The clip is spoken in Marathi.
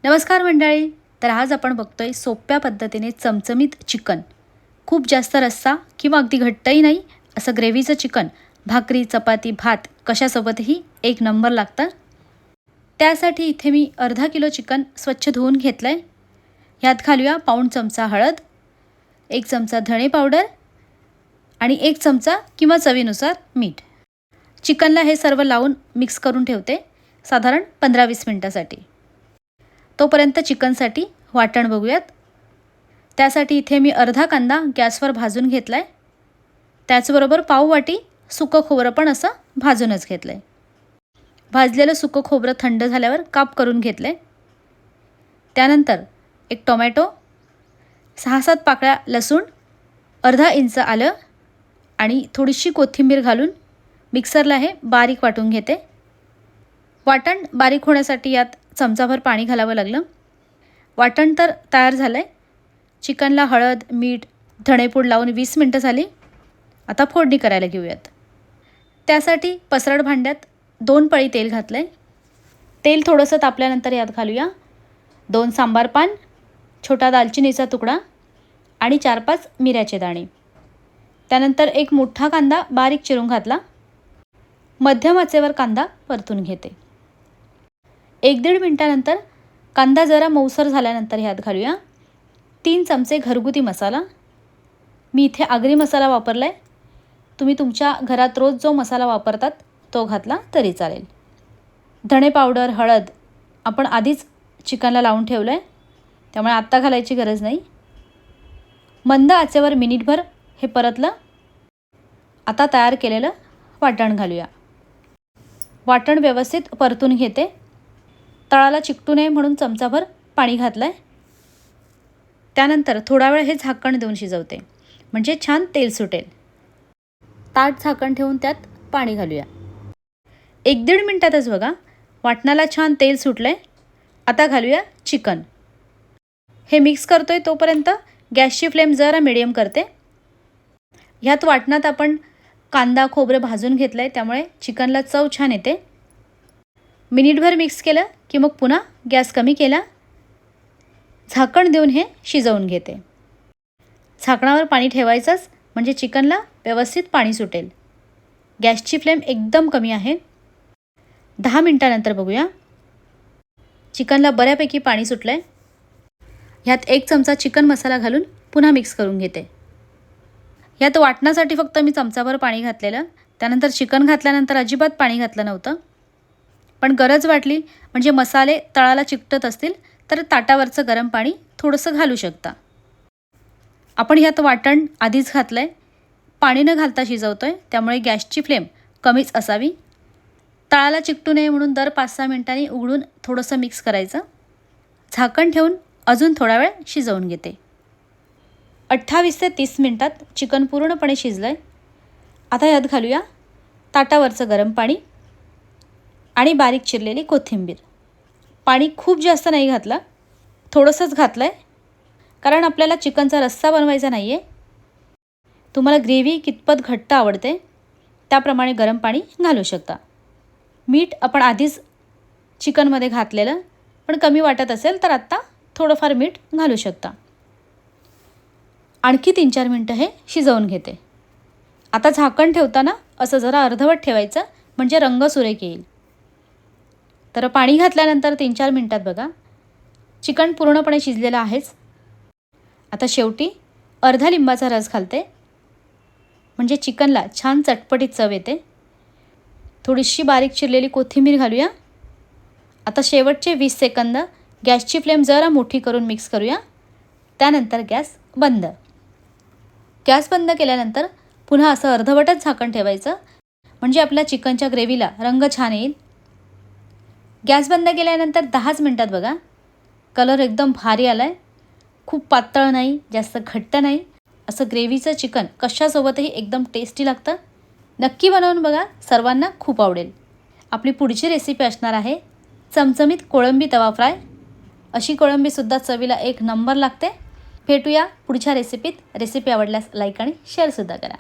नमस्कार मंडळी. तर आज आपण बघतोय सोप्या पद्धतीने चमचमीत चिकन. खूप जास्त रस्सा किंवा अगदी घट्टही नाही असं ग्रेव्हीचं चिकन भाकरी चपाती भात कशासोबतही एक नंबर लागतं. त्यासाठी इथे मी अर्धा किलो चिकन स्वच्छ धुवून घेतलं आहे. ह्यात घालूया पाऊण चमचा हळद, 1 चमचा धणे पावडर आणि 1 चमचा किंवा चवीनुसार मीठ. चिकनला हे सर्व लावून मिक्स करून ठेवते साधारण 15-20 मिनटासाठी. तोपर्यंत चिकनसाठी वाटण बघूयात. त्यासाठी इथे मी अर्धा कांदा गॅसवर भाजून घेतला आहे. त्याचबरोबर पाव वाटी सुकं खोबरं पण असं भाजूनच घेतलं आहे. भाजलेलं सुकं खोबरं थंड झाल्यावर काप करून घेतलं आहे. त्यानंतर एक टोमॅटो, 6-7 पाकळ्या लसूण, अर्धा इंच आलं आणि थोडीशी कोथिंबीर घालून मिक्सरला हे बारीक वाटून घेते. वाटण बारीक होण्यासाठी यात चमचाभर पाणी घालावं लागलं. वाटण तर तयार झालं आहे. चिकनला हळद मीठ धणेपूड लावून 20 मिनटं झाली. आता फोडणी करायला घेऊयात. त्यासाठी पसरट भांड्यात 2 पळी तेल घातलं आहे. तेल थोडंसं तापल्यानंतर यात घालूया 2 सांबार पान, छोटा दालचिनीचा तुकडा आणि 4-5 मिऱ्याचे दाणे. त्यानंतर एक मोठा कांदा बारीक चिरून घातला. मध्यम आचेवर कांदा परतून घेते. 1-1.5 मिनटानंतर कांदा जरा मऊसर झाल्यानंतर ह्यात घालूया 3 चमचे घरगुती मसाला. मी इथे आगरी मसाला वापरला आहे. तुम्ही तुमच्या घरात रोज जो मसाला वापरतात तो घातला तरी चालेल. धणे पावडर हळद आपण आधीच चिकनला लावून ठेवलं आहे, त्यामुळे आत्ता घालायची गरज नाही. मंद आचेवर मिनिटभर हे परतलं. आता तयार केलेलं वाटण घालूया. वाटण व्यवस्थित परतून घेते. तळाला चिकटू नये म्हणून चमचाभर पाणी घातलं आहे. त्यानंतर थोडा वेळ हे झाकण देऊन शिजवते म्हणजे छान तेल सुटेल. ताट झाकण ठेवून त्यात पाणी घालूया. 1-1.5 मिनटातच बघा वाटणाला छान तेल सुटलं आहे. आता घालूया चिकन. हे मिक्स करतोय तोपर्यंत गॅसची फ्लेम जरा मिडियम करते. ह्यात वाटणात आपण कांदा खोबरं भाजून घेतलं आहे, त्यामुळे चिकनला चव छान येते. मिनिटभर मिक्स केलं की मग पुन्हा गॅस कमी केला. झाकण देऊन हे शिजवून घेते. झाकणावर पाणी ठेवायचंच म्हणजे चिकनला व्यवस्थित पाणी सुटेल. गॅसची फ्लेम एकदम कमी आहे. 10 मिनटानंतर बघूया. चिकनला बऱ्यापैकी पाणी सुटलं आहे. ह्यात 1 चमचा चिकन मसाला घालून पुन्हा मिक्स करून घेते. ह्यात वाटण्यासाठी फक्त मी चमचाभर पाणी घातलेलं. त्यानंतर चिकन घातल्यानंतर अजिबात पाणी घातलं नव्हतं. पण गरज वाटली म्हणजे मसाले तळाला चिकटत असतील तर ताटावरचं गरम पाणी थोडंसं घालू शकता. आपण ह्यात वाटण आधीच घातलं आहे. पाणी न घालता शिजवतो आहे, त्यामुळे गॅसची फ्लेम कमीच असावी. तळाला चिकटू नये म्हणून दर 5-6 मिनटांनी उघडून थोडंसं मिक्स करायचं. झाकण ठेवून अजून थोडा वेळ शिजवून घेते. 28 ते 30 मिनटात चिकन पूर्णपणे शिजलं आहे. आता यात घालूया ताटावरचं गरम पाणी आणि बारीक चिरलेली कोथिंबीर. पाणी खूप जास्त नाही घातलं, थोडंसंच घातलं आहे, कारण आपल्याला चिकनचा रस्सा बनवायचा नाही आहे. तुम्हाला ग्रेव्ही कितपत घट्ट आवडते त्याप्रमाणे गरम पाणी घालू शकता. मीठ आपण आधीच चिकनमध्ये घातलेलं, पण कमी वाटत असेल तर आत्ता थोडंफार मीठ घालू शकता. आणखी 3-4 मिनटं हे शिजवून घेते. आता झाकण ठेवताना असं जरा अर्धवट ठेवायचं म्हणजे रंग सुरेख येईल. तर पाणी घातल्यानंतर 3-4 मिनटात बघा चिकन पूर्णपणे शिजलेलं आहेच. आता शेवटी अर्धा लिंबाचा रस घालते म्हणजे चिकनला छान चटपटीत चव येते. थोडीशी बारीक चिरलेली कोथिंबीर घालूया. आता शेवटचे 20 सेकंद गॅसची फ्लेम जरा मोठी करून मिक्स करूया. त्यानंतर गॅस बंद. गॅस बंद केल्यानंतर पुन्हा असं अर्धवटच झाकण ठेवायचं म्हणजे आपल्या चिकनच्या ग्रेव्हीला रंग छान येईल. गॅस बंद केल्यानंतर 10च मिनटात बघा कलर एकदम भारी आला आहे. खूप पातळ नाही जास्त घट्ट नाही असं ग्रेव्हीचं चिकन कशासोबतही एकदम टेस्टी लागतं. नक्की बनवून बघा, सर्वांना खूप आवडेल. आपली पुढची रेसिपी असणार आहे चमचमीत कोळंबी तवा फ्राय. अशी कोळंबीसुद्धा चवीला एक नंबर लागते. भेटूया पुढच्या रेसिपीत. रेसिपी आवडल्यास लाईक आणि शेअरसुद्धा करा.